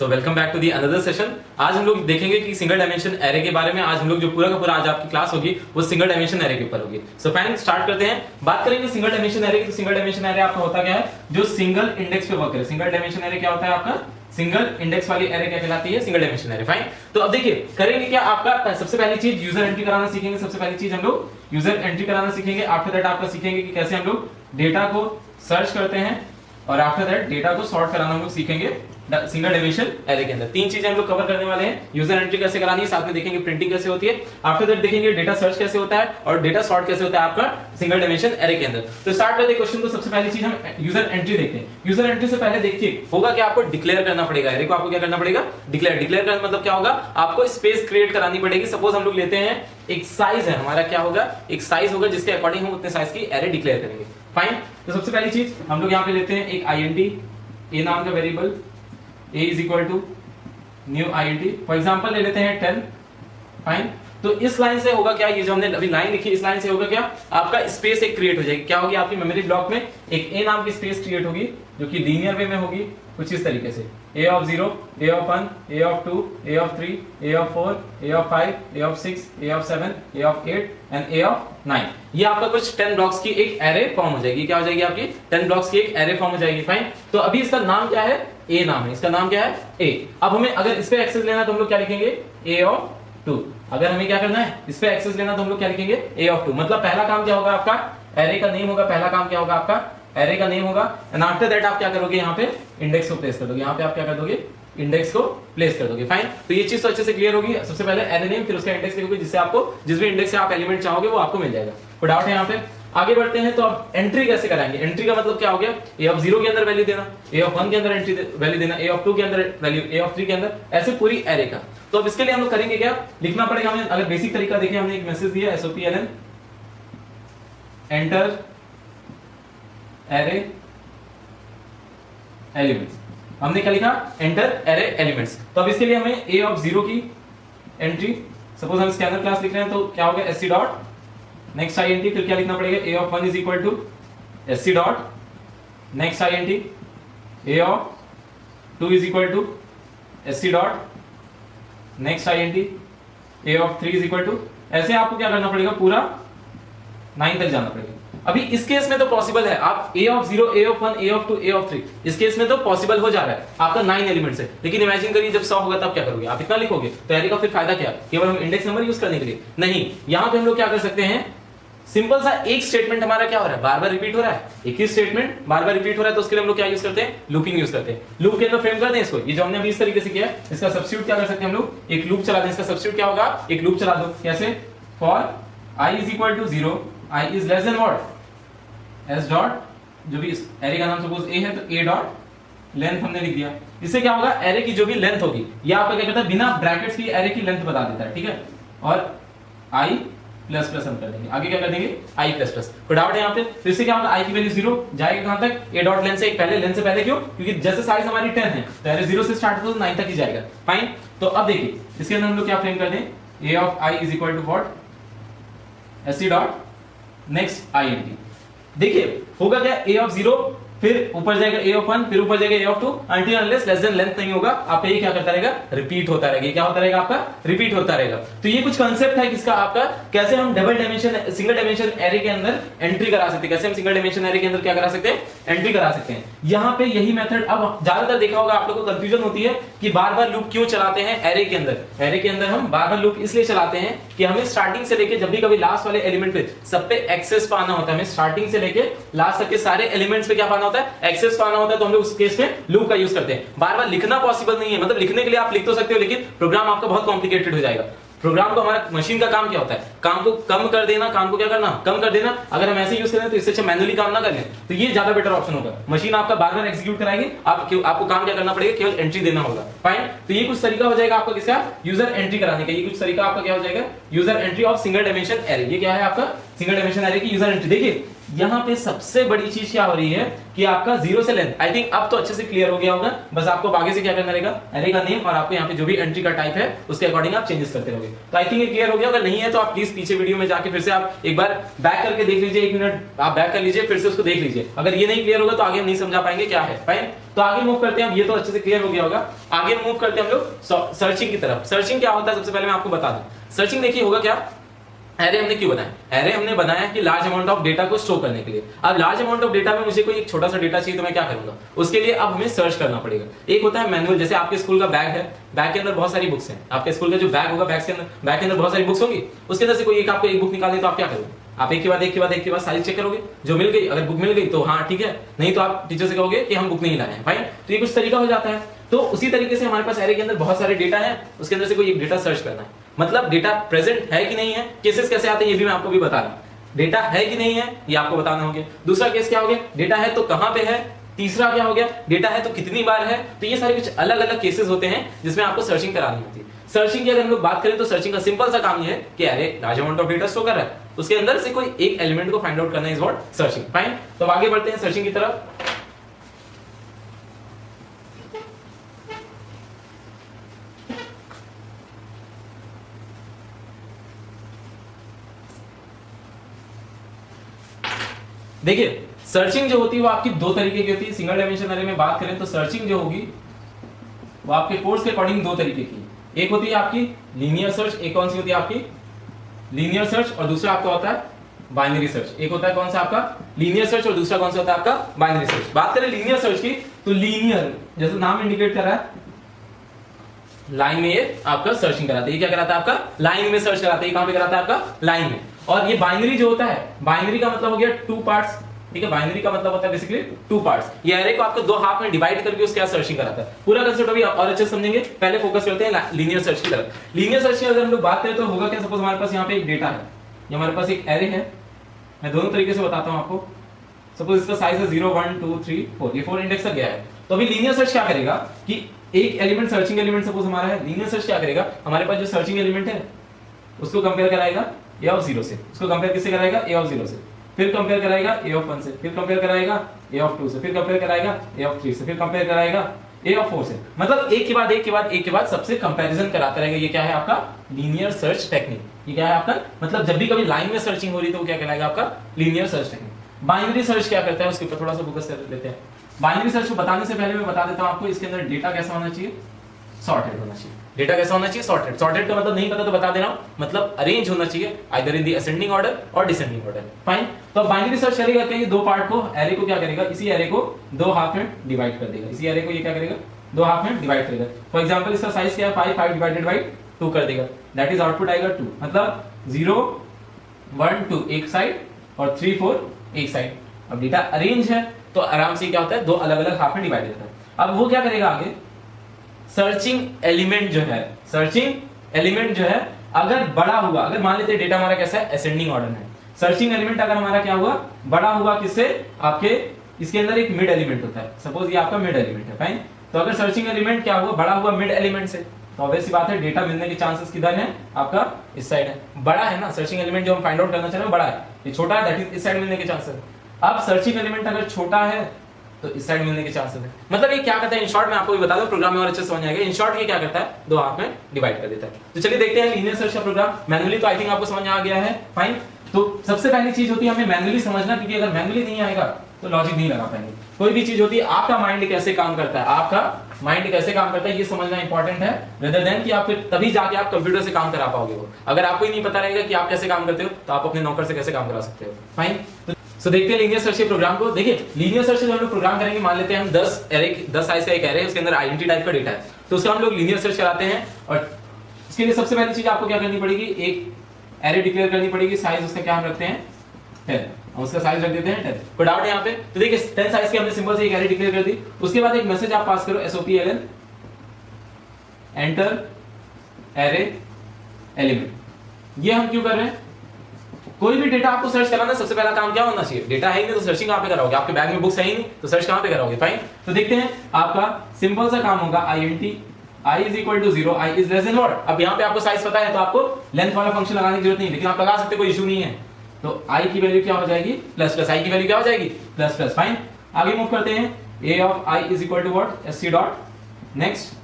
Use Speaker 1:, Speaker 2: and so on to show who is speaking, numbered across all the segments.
Speaker 1: So welcome back to the another session. आज हम लोग देखेंगे कि सिंगल डायमेंशन एरे के बारे में। आज हम लोग जो पूरा का पूरा आज आपकी क्लास होगी वो सिंगल डायमेंशन एरे के ऊपर होगी। सो फाइन, स्टार्ट करते हैं। बात करेंगे सिंगल डायमेंशन एरे की। तो सिंगल डायमेंशन एरे आपका होता क्या है, जो सिंगल इंडेक्स पे वर्क करे। सिंगल डायमेंशन एरे क्या होता है आपका, सिंगल इंडेक्स वाली एरे क्या कहलाती है, सिंगल डायमेंशन एरे। फाइन, तो अब देखिए करेंगे क्या, आपका सबसे पहली चीज यूजर एंट्री कराना सीखेंगे। सबसे पहली चीज हम लोग यूजर एंट्री कराना सीखेंगे। आफ्टर दैट आपका सीखेंगे कि कैसे हम लोग डेटा को सर्च करते हैं, और आफ्टर दैट डेटा को सॉर्ट कराना हम लोग सीखेंगे सिंगल डायमेंशन एरे के अंदर। तीन चीजें हम लोग कवर करने वाले हैं। यूजर एंट्री कैसे करानी है, साथ में देखेंगे प्रिंटिंग कैसे होती है, आफ्टर दैट देखेंगे डेटा सर्च कैसे होता है और डेटा सॉर्ट कैसे होता है आपका सिंगल डायमेंशन एरे के अंदर। तो स्टार्ट करते हैं क्वेश्चन को। सबसे पहली चीज हम यूजर एंट्री देखते हैं। यूजर एंट्री से पहले देखिए होगा कि आपको डिक्लेयर करना पड़ेगा एरे को। आपको क्या करना पड़ेगा, डिक्लेयर करना मतलब क्या होगा, आपको स्पेस क्रिएट करानी पड़ेगी। सपोज हम लोग लेते हैं एक साइज है हमारा, क्या होगा, एक साइज होगा जिसके अकॉर्डिंग हम उतने साइज की एरे डिक्लेयर करेंगे। फाइन, तो सबसे पहली चीज हम लोग यहाँ पे लेते हैं एक आईएनटी, ए नाम का variable, a is equal to new int, for example ले लेते हैं 10। फाइन, तो इस लाइन से होगा क्या, ये जो हमने अभी लाइन लिखी इस लाइन से होगा क्या, आपका स्पेस एक क्रिएट हो जाएगी। क्या होगी, आपकी मेमोरी ब्लॉक में एक a नाम की स्पेस क्रिएट होगी जो कि लीनियर वे में होगी कुछ इस तरीके से, a of 0, a of 1, a of 2, a of 3, a of 4, a of 5, a of 6, a of 7, a of 8 and a of 9। ये आपका कुछ 10 ब्लॉक्स की एक एरे फॉर्म हो जाएगी। क्या हो जाएगी आपकी 10 ब्लॉक्स की एक एरे फॉर्म हो जाएगी। फाइन, तो अभी इसका नाम क्या है, a नाम है, इसका नाम क्या है a। अब हमें अगर इस पे एक्सेस लेना है तो हम लोग क्या लिखेंगे, a of 2। अगर हमें क्या करना है, इस पे एक्सेस लेना तो हम लोग क्या लिखेंगे, a of 2। मतलब पहला काम क्या होगा आपका, एरे का नेम होगा। पहला काम क्या होगा आपका, एरे का नेम होगा। एंड आफ्टर दैट आप क्या करोगे, यहाँ पे इंडेक्स को प्लेस कर दोगे। यहाँ पे आप क्या कर दोगे, इंडेक्स को प्लेस कर दोगे। फाइन, तो ये चीज तो अच्छे से क्लियर होगी। सबसे पहले एरे नेम, फिर उसका इंडेक्स लिखोगे, जिससे आपको जिस भी इंडेक्स से आप एलिमेंट चाहोगे वो आपको मिल जाएगा। कोई डाउट है यहाँ पे? आगे बढ़ते हैं। तो अब एंट्री कैसे कराएंगे। एंट्री का मतलब क्या हो गया, a of 0 के अंदर वैल्यू देना, a of 1 के अंदर एंट्री वैल्यू देना, a of 2 के अंदर वैल्यू, a of 3 के अंदर, ऐसे पूरी एरे का। तो अब इसके लिए हम लोग करेंगे क्या, लिखना पड़ेगा हमें। अगर बेसिक तरीका देखें, हमने एक मैसेज दिया SOPLN एंटर एरे एलिमेंट्स। हमने क्या लिखा, एंटर एरे एलिमेंट्स। तो अब इसके लिए हमें a of 0 की एंट्री, सपोज हम स्कैनर क्लास लिख रहे हैं तो क्या होगा, sc डॉट नेक्स्ट int, फिर क्या लिखना पड़ेगा, a of 1 is equal to sc dot next int, a of 2 is equal to sc dot next int, a of 3 is equal to. ऐसे आपको क्या करना पड़ेगा, पूरा 9 तक जाना पड़ेगा। अभी इस केस में तो पॉसिबल है, आप a of 0, a of 1, a of 2, a of 3, इस केस में तो पॉसिबल हो जा रहा है, आपका 9 एलिमेंट्स है। लेकिन इमेजिन करिए जब 100 होगा तब क्या करोगे, आप इतना लिखोगे तो एरे का फिर फायदा क्या, केवल हम इंडेक्स नंबर यूज करने के लिए नहीं। यहां पे हम लोग क्या कर सकते हैं, सिंपल सा एक स्टेटमेंट हमारा क्या हो रहा है, बार बार रिपीट हो रहा है, एक ही स्टेटमेंट बार बार रिपीट हो रहा है, तो उसके लिए हम लोग क्या यूज करते हैं, लूपिंग यूज करते हैं। लूप के अंदर फ्रेम कर दें इसको, ये जो हमने अभी इस तरीके से किया है, इसका सब्स्टिट्यूट क्या कर सकते हैं हम लोग, एक लूप चला दें। इसका सब्स्टिट्यूट क्या होगा, एक लूप चला दो। कैसे, for i is equal to 0, i is less than what, s dot, जो भी इस एरे का नाम सपोज a है तो a डॉट लेंथ हमने लिख दिया। इससे क्या होगा, एरे की जो भी लेंथ होगी, ये आपका क्या करता है, बिना ब्रैकेट्स की एरे की लेंथ बता देता है। ठीक है, और i प्लस प्लस हम कर देंगे, आगे क्या कर देंगे, i प्लस प्लस। कोई डाउट है यहाँ पे? तो इससे क्या होगा, i की वैल्यू 0 जाएगी कहां तक, a डॉट लेंथ से, पहले लेंथ से पहले, क्यों, क्योंकि जैसे साइज हमारी 10 है तो एरे 0 से स्टार्ट हो तो 9 तक ही जाएगा। फाइन, तो अब देखिए इसके अंदर हम लोग क्या फ्रेम कर दें, a of i is equal to what, sc dot next int। देखिए होगा क्या, a of 0, फिर ऊपर जाएगा a of 1, फिर ऊपर जाएगा a of 2, until unless less than length नहीं होगा, आपका ये क्या करता रहेगा, रिपीट होता रहेगा। क्या होता रहेगा आपका, रिपीट होता रहेगा। तो ये कुछ कांसेप्ट है किसका, आपका कैसे हम double dimension single dimension array के अंदर एंट्री करा सकते हैं, कैसे हम सिंगल डायमेंशन एरे के अंदर क्या करा सकते हैं, एंट्री करा सकते हैं। यहाँ पे यही मेथड, अब ज्यादातर देखा होगा आप लोगों को कंफ्यूजन होती है कि बार बार लूप क्यों चलाते हैं एरे के अंदर। एरे के अंदर हम बार बार लूप इसलिए चलाते हैं कि हमें स्टार्टिंग से लेके जब भी कभी लास्ट वाले एलिमेंट पे सब पे एक्सेस पाना होता है, हमें स्टार्टिंग से लेके लास्ट तक के सारे एलिमेंट्स पे क्या पाना होता है, एक्सेस पाना होता है, तो हम लोग उस केस में लूप का यूज करते हैं। बार बार लिखना पॉसिबल नहीं है, मतलब लिखने के लिए आप लिख तो सकते हो, लेकिन प्रोग्राम आपका बहुत कॉम्प्लिकेटेड हो जाएगा। प्रोग्राम को, हमारा मशीन का काम क्या होता है, काम को कम कर देना, काम को क्या करना, कम कर देना। अगर हम ऐसे यूज करें तो इससे अच्छा मैनुअली काम ना करें, तो ये ज्यादा बेटर ऑप्शन होगा। मशीन आपका बार बार एग्जीक्यूट कराएगी, आपको काम क्या करना पड़ेगा, केवल एंट्री देना होगा। फाइन, तो ये कुछ तरीका हो जाएगा आपका किसका, यूजर एंट्री कराने का। ये कुछ तरीका आपका क्या हो जाएगा, user entry of single dimension array. ये क्या है आपका, सिंगल डायमेंशन एरे की यूजर एंट्री। देखिए यहाँ पे सबसे बड़ी चीज क्या हो रही है कि आपका 0 से लेंथ, आई थिंक अब तो अच्छे से क्लियर हो गया होगा। बस आपको आगे से क्या करना रहेगा, एरे का नेम और आपको यहाँ पे जो भी एंट्री का टाइप है उसके अकॉर्डिंग आप चेंजेस करते रहोगे। तो आई थिंक ये क्लियर हो गया। अगर नहीं है तो आप प्लीज पीछे वीडियो में जाके फिर से आप एक बार बैक करके देख लीजिए, 1 मिनट आप बैक कर लीजिए, फिर से उसको देख लीजिए। अगर ये नहीं क्लियर होगा तो आगे हम नहीं समझा पाएंगे क्या है। फाइन, तो आगे मूव करते हैं। अब ये तो अच्छे से क्लियर हो गया होगा। आगे मूव करते हैं हम लोग सर्चिंग की तरफ। सर्चिंग क्या होता है सबसे पहले मैं आपको बता दूं। सर्चिंग देखिए होगा क्या, एरे हमने क्यों बनाया, एरे हमने बनाया कि लार्ज अमाउंट ऑफ डेटा को स्टोर करने के लिए। अब लार्ज अमाउंट ऑफ डेटा में मुझे कोई एक छोटा सा डेटा चाहिए तो मैं क्या करूंगा, उसके लिए अब हमें सर्च करना पड़ेगा। एक होता है मैनुअल, जैसे आपके स्कूल का बैग है, बैग के अंदर बहुत सारी बुक्स हैं। आपके स्कूल का जो बैग होगा, बैग के अंदर बहुत सारी बुक्स होंगी, उसके अंदर से कोई एक आपको एक बुक निकालनी तो आप क्या करोगे, आप एक के बाद सारी चेक करोगे। जो मिल गई, अगर बुक मिल गई तो हाँ ठीक है, नहीं तो आप टीचर से कहोगे कि हम बुक नहीं लाए हैं। फाइन, तो ये कुछ तरीका हो जाता है। तो उसी तरीके से हमारे पास एरे के अंदर बहुत सारे डेटा है, उसके अंदर से कोई एक डेटा सर्च करना है। मतलब डेटा प्रेजेंट है कि नहीं है, केसेस कैसे आते हैं ये भी मैं आपको भी बता रहा हूं। डेटा है कि नहीं है ये आपको बताना होगा। दूसरा केस क्या हो गया, डेटा है तो कहां पे है। तीसरा क्या हो गया, डेटा है तो कितनी बार है। तो ये सारे कुछ अलग अलग केसेस होते हैं जिसमें आपको सर्चिंग करानी होती है। सर्चिंग की अगर हम लोग बात करें तो सर्चिंग का सिंपल सा काम ये है कि अरे large amount of data store कर रहा है, उसके अंदर से कोई एक एलिमेंट को फाइंड आउट करना इज व्हाट सर्चिंग। फाइन, तो आगे बढ़ते हैं सर्चिंग की तरफ। देखिए सर्चिंग जो होती है वो आपकी दो तरीके की होती है। सिंगल डायमेंशन एरे में बात करें तो सर्चिंग जो होगी वो आपके कोर्स के अकॉर्डिंग दो तरीके की। एक होती है आपकी लीनियर सर्च, एक कौन सी होती है आपकी लीनियर सर्च, और दूसरा आपका होता है बाइनरी सर्च। एक होता है कौन सा आपका लीनियर सर्च और दूसरा कौन सा होता है आपका बाइनरी सर्च। बात करें लीनियर सर्च की तो लीनियर जैसे नाम इंडिकेट कर रहा है, लाइन में ये आपका सर्चिंग कराता है। ये क्या कराता है आपका लाइन में सर्च कराता है। ये कहां पे कराता है आपका लाइन में। और ये बाइनरी जो होता है, बाइनरी का मतलब हो गया टू पार्ट्स। ठीक है, बाइनरी का मतलब होता है बेसिकली टू पार्ट्स। ये एरे को आपको दो हाफ में डिवाइड करके उसके साथ सर्चिंग कराता है। पूरा कंसेप्ट अभी और अच्छे से समझेंगे, पहले फोकस करते हैं लीनियर सर्च की तरफ। लीनियर सर्च की अगर हम लोग बात करें तो होगा क्या, सपोज हमारे पास यहाँ पे एक डेटा है, ये हमारे पास एक एरे है। मैं दोनों तरीके से बताता हूं आपको। सपोज इसका साइज है 0 1 2 3 4, ये 4 इंडेक्स तक गया है। तो अभी लीनियर सर्च क्या करेगा कि एक एलिमेंट सर्चिंग एलिमेंट सपोज हमारा है, लीनियर सर्च क्या करेगा, हमारे पास जो सर्चिंग एलिमेंट है उसको कंपेयर कराएगा a ऑफ 0 से। उसको कंपेयर किससे कराएगा, a ऑफ 0 से, फिर कंपेयर कराएगा a ऑफ 1 से, फिर कंपेयर कराएगा a ऑफ 2 से, फिर कंपेयर कराएगा a ऑफ 3 से, फिर कंपेयर कराएगा a ऑफ 4 से। मतलब एक के बाद एक के बाद एक के बाद सबसे कंपैरिजन कराता रहेगा। ये क्या है आपका लीनियर सर्च टेक्निक। ये क्या है आपका, मतलब जब भी कभी लाइन में सर्चिंग हो रही है तो क्या कहलाएगा आपका linear search technique. Binary search क्या करता है उसके ऊपर थोड़ा सा फोकस कर लेते हैं। बाइनरी सर्च को बताने से पहले मैं बता देता हूं आपको, इसके अंदर डेटा कैसा होना चाहिए, सॉर्टेड होना चाहिए। डेटा कैसा होना चाहिए, सॉर्टेड। सॉर्टेड का मतलब नहीं पता तो बता दे रहा हूं, मतलब अरेंज होना चाहिए either in the ascending order और डिसेंडिंग ऑर्डर। फाइन, तो बाइनरी सर्च करेगा क्या, ये दो पार्ट को, एरे को क्या करेगा, इसी एरे को दो हाफ में डिवाइड कर देगा। इसी एरे को ये क्या करेगा, दो हाफ में डिवाइड करेगा। फॉर एग्जांपल इसका साइज क्या है 5, 5 डिवाइडेड बाय 2 कर देगा, दैट इज आउटपुट आएगा 2। मतलब 0 1 2 एक साइड और 3 4 एक साइड। अब डेटा अरेंज है तो आराम से क्या होता है, दो अलग अलग हाफ में डिवाइड होता है। अब वो क्या करेगा आगे, सर्चिंग एलिमेंट जो है, सर्चिंग एलिमेंट जो है अगर बड़ा हुआ, अगर मान लेते हैं डेटा हमारा कैसा है असेंडिंग ऑर्डर है, सर्चिंग एलिमेंट अगर हमारा क्या हुआ बड़ा हुआ किससे, आपके इसके अंदर एक मिड एलिमेंट होता है। सपोज ये आपका मिड एलिमेंट है। फाइन, तो अगर सर्चिंग एलिमेंट क्या हुआ बड़ा हुआ मिड एलिमेंट से, तो ऑब्वियस सी बात है डेटा मिलने के चांसेस किधर है, आपका इस साइड है। बड़ा है ना सर्चिंग एलिमेंट जो हम फाइंड आउट करना चाह रहे हैं बड़ा है, ये छोटा है दैट इज इस साइड मिलने के चांसेस है। अब सर्चिंग एलिमेंट अगर छोटा है तो इस साइड मिलने के चांसेस है। मतलब ये क्या करता है, इन शॉर्ट मैं आपको भी बता दूं, प्रोग्राम में और अच्छे से समझ आएगा। इन शॉर्ट ये क्या करता है, दो हाफ में डिवाइड कर देता है। तो चलिए देखते हैं लीनियर सर्च का प्रोग्राम। मैनुअली तो आई थिंक आपको समझ आ गया है। फाइन, तो सबसे पहली चीज होती है हमें मैनुअली समझना, क्योंकि अगर मैनुअली नहीं आएगा तो लॉजिक नहीं लगा पाएंगे। कोई भी चीज होती है, आपका माइंड कैसे काम करता है, आपका माइंड कैसे काम करता है ये समझना इंपॉर्टेंट है, रेदर देन कि आप फिर तभी जाके आप कंप्यूटर से काम करा पाओगे। वो अगर आपको ही नहीं पता रहेगा कि आप कैसे काम करते हो तो आप अपने नौकर से कैसे काम करा सकते हो। फाइन, तो देखते हैं लीनियर सर्च के प्रोग्राम को। देखिए लीनियर सर्च जो हम लोग प्रोग्राम करेंगे, मान लेते हैं हम 10 साइज का एक एरे है, उसके अंदर आइडेंटिटी टाइप का डेटा है, तो उसका हम लोग लीनियर सर्च कराते हैं। और इसके लिए सबसे पहली चीज आपको क्या करनी पड़ेगी, एक एरे डिक्लेयर करनी पड़ेगी। साइज उसका क्या हम रखते हैं 10, हम उसका साइज रख देते हैं 10। कोई डाउट है यहाँ पे? तो देखिए 10 साइज की हमने सिंपल से एक एरे डिक्लेयर कर दी। उसके बाद एक मैसेज आप पास करो SOPLN एंटर एरे एलिमेंट। ये हम क्यों कर रहे हैं, कोई भी डेटा आपको सर्च कराना सबसे पहला काम क्या होना चाहिए, डेटा है ही नहीं तो सर्चिंग कहां पे कराओगे, आपके बैग में बुक्स है ही नहीं तो सर्च कहां पे कराओगे। फाइन, तो देखते हैं आपका सिंपल सा काम होगा INT I is equal to 0, I is less than what। अब यहाँ पे आपको साइज पता है तो आपको लेंथ वाला फंक्शन लगाने की जरूरत नहीं, लेकिन आप लगा सकते, कोई इशू नहीं है। तो i की वैल्यू क्या हो जाएगी प्लस प्लस, i की वैल्यू क्या हो जाएगी प्लस प्लस। फाइन, आगे मूव करते हैं। a of i is equal to what sc dot next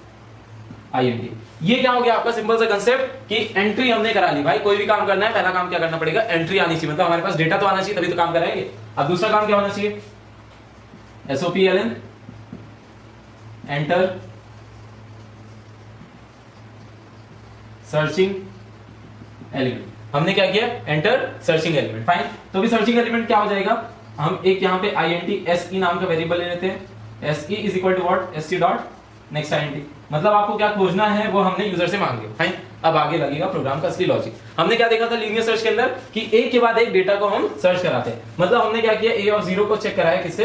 Speaker 1: int। ये क्या हो गया आपका सिंपल सा कंसेप्ट कि एंट्री हमने करा ली। भाई कोई भी काम करना है पहला काम क्या करना पड़ेगा, एंट्री आनी चाहिए, मतलब हमारे पास डेटा तो आना चाहिए तभी तो काम कराएंगे। अब दूसरा काम क्या होना चाहिए, SOPLN एंटर सर्चिंग एलिमेंट। हमने क्या किया, एंटर सर्चिंग एलिमेंट। फाइन, तो भी सर्चिंग एलिमेंट क्या हो जाएगा, हम एक यहाँ पे int se नाम का वेरिएबल ले लेते हैं। se is equal to what sc dot next int, मतलब आपको क्या खोजना है वो हमने यूजर से मांग लिया। फाइन, अब आगे लगेगा प्रोग्राम का असली लॉजिक। हमने क्या देखा था लीनियर सर्च के अंदर कि एक के बाद एक डेटा को हम सर्च कराते हैं, मतलब हमने क्या किया, a ऑफ 0 को चेक कराया किससे,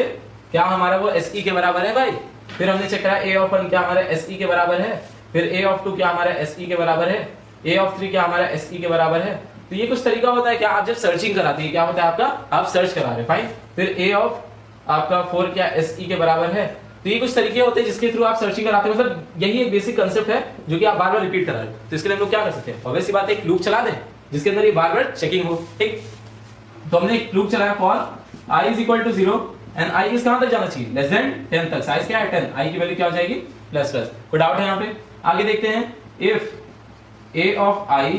Speaker 1: क्या हमारा वो se के बराबर है भाई, फिर हमने चेक कराया a ऑफ 1 क्या हमारा se के बराबर है, फिर a ऑफ 2 क्या हमारा se के बराबर है, a ऑफ 3 क्या हमारा se के बराबर है। तो ये कुछ तरीका होता है क्या, आप जब सर्चिंग कराते हैं क्या होता है आपका, आप सर्च करा रहे। फाइन, फिर a ऑफ आपका 4 क्या se के बराबर है। तो ये कुछ तरीके होते हैं जिसके थ्रू आप सर्चिंग कराते हैं, मतलब यही एक बेसिक कांसेप्ट है जो कि आप बार बार रिपीट करा रहे हैं। तो इसके लिए हम लोग क्या कर सकते हैं, ऑब्वियस सी बात है एक लूप चला दें जिसके अंदर ये बार बार चेकिंग हो। ठीक, तो हमने एक लूप चलाया for i is equal to 0 and i is कहां तक जाना चाहिए, लेस देन 10 तक। साइज क्या है 10, i की वैल्यू क्या हो जाएगी प्लस प्लस। कोई डाउट है यहाँ पे, आगे देखते हैं। If a of i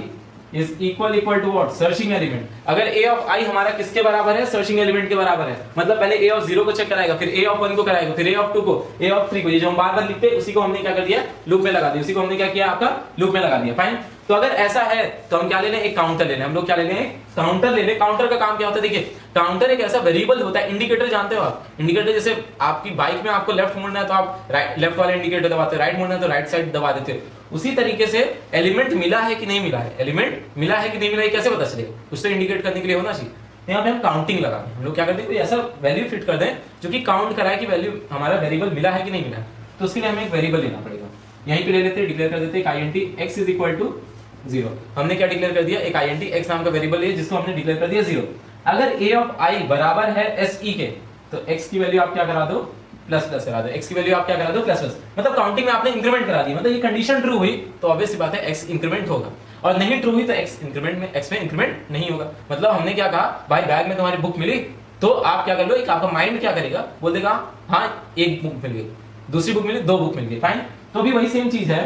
Speaker 1: is equal to what, searching element. अगर a ऑफ i हमारा किसके बराबर है, सर्चिंग एलिमेंट के बराबर है, मतलब पहले a ऑफ 0 को चेक कराएगा, फिर a ऑफ 1 को कराएगा, फिर a ऑफ 2 को, a ऑफ 3 को। ये जो हम बार बार लिखते हैं उसी को हमने क्या कर दिया, लूप में लगा दिया, उसी को हमने क्या किया आपका लूप में लगा दिया। फाइन, तो अगर ऐसा है तो हम क्या ले लें, एक काउंटर ले लें। हम लोग क्या ले लें, काउंटर ले लें। काउंटर का काम क्या होता है, देखिए काउंटर एक ऐसा वेरिएबल होता है, इंडिकेटर जानते हो आप, इंडिकेटर जैसे आपकी बाइक में आपको लेफ्ट मुड़ना है तो आप लेफ्ट वाला इंडिकेटर दबाते हो, राइट मुड़ना है तो राइट साइड दबा देते हो। उसी तरीके से एलिमेंट मिला है कि नहीं मिला है, एलिमेंट मिला है कि नहीं मिला है कैसे पता चलेगा, कुछ तो इंडिकेट करने के लिए होना चाहिए। यहाँ पे हम काउंटिंग लगा दें, हम लोग क्या करते हैं, कोई ऐसा वैल्यू फिट कर दें जो कि काउंट कराए कि वैल्यू हमारा वेरिएबल मिला है कि नहीं मिला है। तो उसके लिए हमें एक वेरिएबल लेना पड़ेगा, यहीं पे ले लेते हैं, डिक्लेयर कर देते हैं int x is equal to 0। हमने क्या डिक्लेयर कर दिया, एक int x नाम का वेरिएबल है जिसको हमने डिक्लेयर कर दिया 0। अगर a ऑफ i बराबर है se के तो x की वैल्यू आप क्या करा दो, प्लस प्लस करा दो, x की वैल्यू आप क्या करा दो प्लस प्लस, मतलब काउंटिंग में आपने इंक्रीमेंट करा दी। मतलब ये कंडीशन ट्रू हुई तो ऑब्वियस सी बात है x इंक्रीमेंट होगा, और नहीं ट्रू हुई तो x इंक्रीमेंट में x में इंक्रीमेंट नहीं होगा। मतलब हमने क्या कहा, भाई बैग में तुम्हारी बुक मिली तो आप क्या कर लो, एक आपका माइंड क्या करेगा, बोल देगा हाँ एक बुक मिल गई, दूसरी बुक मिली, 2 बुक मिल गई। फाइन, तो भी वही सेम चीज है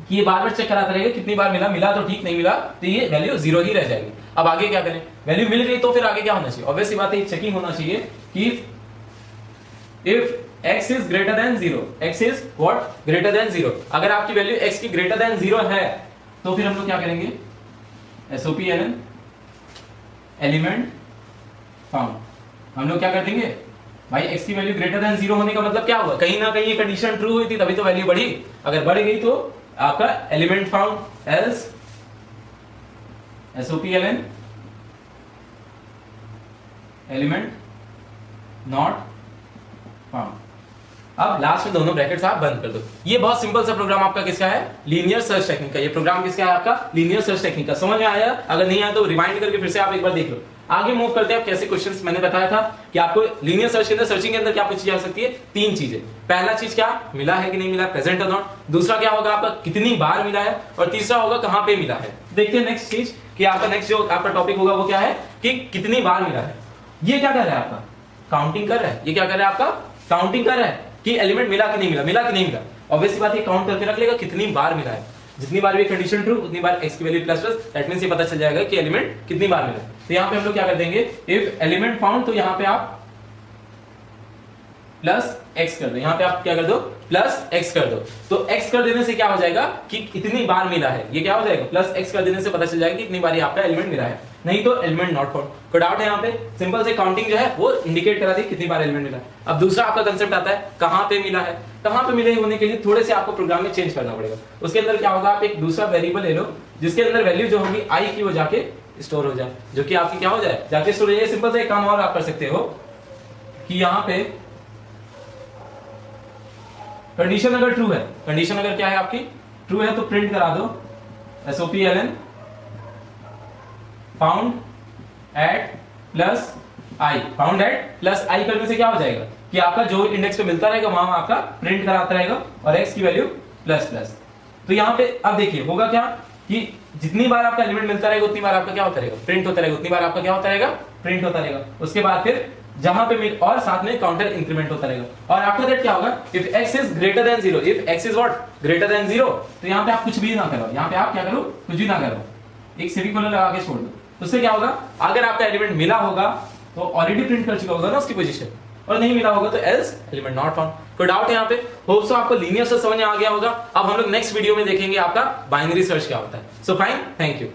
Speaker 1: कि ये बार बार चेक कराता रहेगा कितनी बार मिला, मिला तो ठीक, नहीं मिला तो ये वैल्यू 0 ही रह जाएगी। अब आगे क्या करें, वैल्यू मिल गई तो फिर आगे क्या होना चाहिए, ऑब्वियस सी बात है चेकिंग होना चाहिए कि if x is greater than 0, x is what greater than 0। अगर आपकी वैल्यू x की greater than 0 है तो फिर हम लोग क्या करेंगे, SOPLN एलिमेंट फाउंड। हम लोग क्या कर देंगे भाई, x की वैल्यू greater than 0 होने का मतलब क्या हुआ, कहीं ना कहीं ये कंडीशन ट्रू हुई थी तभी तो वैल्यू बढ़ी, अगर बढ़ गई तो आपका element found, else SOPLN element not found. अब लास्ट में दोनों ब्रैकेट्स आप बंद कर दो। ये बहुत सिंपल सा प्रोग्राम आपका किसका है, लीनियर सर्च टेक्निक का। ये प्रोग्राम किसका है आपका, लीनियर सर्च टेक्निक का। समझ में आया, अगर नहीं आया तो रिमाइंड करके फिर से आप एक बार देख लो। आगे मूव करते हैं, कैसे क्वेश्चंस मैंने बताया था कि आपको लीनियर सर्च के अंदर, सर्चिंग के अंदर क्या पूछी जा सकती है, 3 चीजें। पहला चीज क्या, मिला है कि नहीं मिला, प्रेजेंट और नॉट। दूसरा क्या होगा आपका, कितनी बार मिला है, और तीसरा होगा कहां पे मिला है। देखते हैं नेक्स्ट चीज कि आपका नेक्स्ट जो आपका टॉपिक होगा वो क्या है कि कितनी बार मिला है। ये क्या कर रहा है आपका, काउंटिंग कर रहा है। ये क्या कर रहा है आपका, काउंटिंग कर रहा है कि एलिमेंट मिला कि नहीं मिला, मिला कि नहीं मिला। ऑब्वियसली बात है काउंट करके रख लेगा कितनी बार मिला है, जितनी बार भी कंडीशन ट्रू उतनी बार x की value plus plus, that means ये पता चल जाएगा कि एलिमेंट कितनी बार मिला। तो यहां पे हम लोग क्या कर देंगे, इफ एलिमेंट फाउंड, तो यहां पे आप प्लस x कर दो, यहां पे आप क्या कर दो, प्लस x कर दो। तो x कर देने से क्या हो जाएगा कि इतनी बार मिला है, ये क्या हो जाएगा, प्लस x कर देने से पता चल जाएगा कि इतनी बार ये आपका एलिमेंट मिला है, नहीं तो एलिमेंट नॉट फाउंड। कोई डाउट है यहाँ पे, सिंपल से काउंटिंग जो है वो इंडिकेट करा दी कितनी बार एलिमेंट मिला है। अब दूसरा आपका कंसेप्ट आता है कहां पे मिला है। कहां पे मिले होने के लिए थोड़े से आपको प्रोग्राम में चेंज करना पड़ेगा। उसके अंदर क्या होगा, आप एक दूसरा वेरिएबल ले लो जिसके अंदर वैल्यू जो होगी i की वो जाके स्टोर हो जाए, जो कि आपकी क्या हो जाए, जाके स्टोर हो जाए। सिंपल सा एक काम और आप कर सकते हो कि यहाँ पे कंडीशन अगर ट्रू है, कंडीशन अगर क्या है आपकी ट्रू है तो प्रिंट करा दो SOPLN found at plus i। Found at plus i करने से क्या हो जाएगा कि आपका जो इंडेक्स पे मिलता रहेगा वहां आपका प्रिंट कराता रहेगा, और x की वैल्यू प्लस प्लस। तो यहाँ पे अब देखिए होगा क्या कि जितनी बार आपका एलिमेंट मिलता रहेगा उतनी बार आपका क्या होता रहेगा, प्रिंट होता रहेगा, उतनी बार आपका क्या होता रहेगा, प्रिंट होता रहेगा। उसके बाद फिर जहां पे मिल और साथ में काउंटर इंक्रीमेंट होता रहेगा। और आफ्टर दैट क्या होगा, if x is greater than 0, if x is what greater than 0, तो यहां पे आप कुछ भी ना करो, यहां पे आप क्या करो, कुछ भी ना करो, एक सेमीकोलन लगा के छोड़ दो। उससे क्या होगा, अगर आपका एलिमेंट मिला होगा तो ऑलरेडी प्रिंट कर चुका होगा ना उसकी पोजीशन, और नहीं मिला होगा तो एल्स एलिमेंट नॉट फाउंड। कोई डाउट है यहाँ पे? होप सो आपको लीनियर सर्च समझ में आ गया होगा। अब हम लोग नेक्स्ट वीडियो में देखेंगे आपका बाइनरी सर्च क्या होता है। So fine, thank you.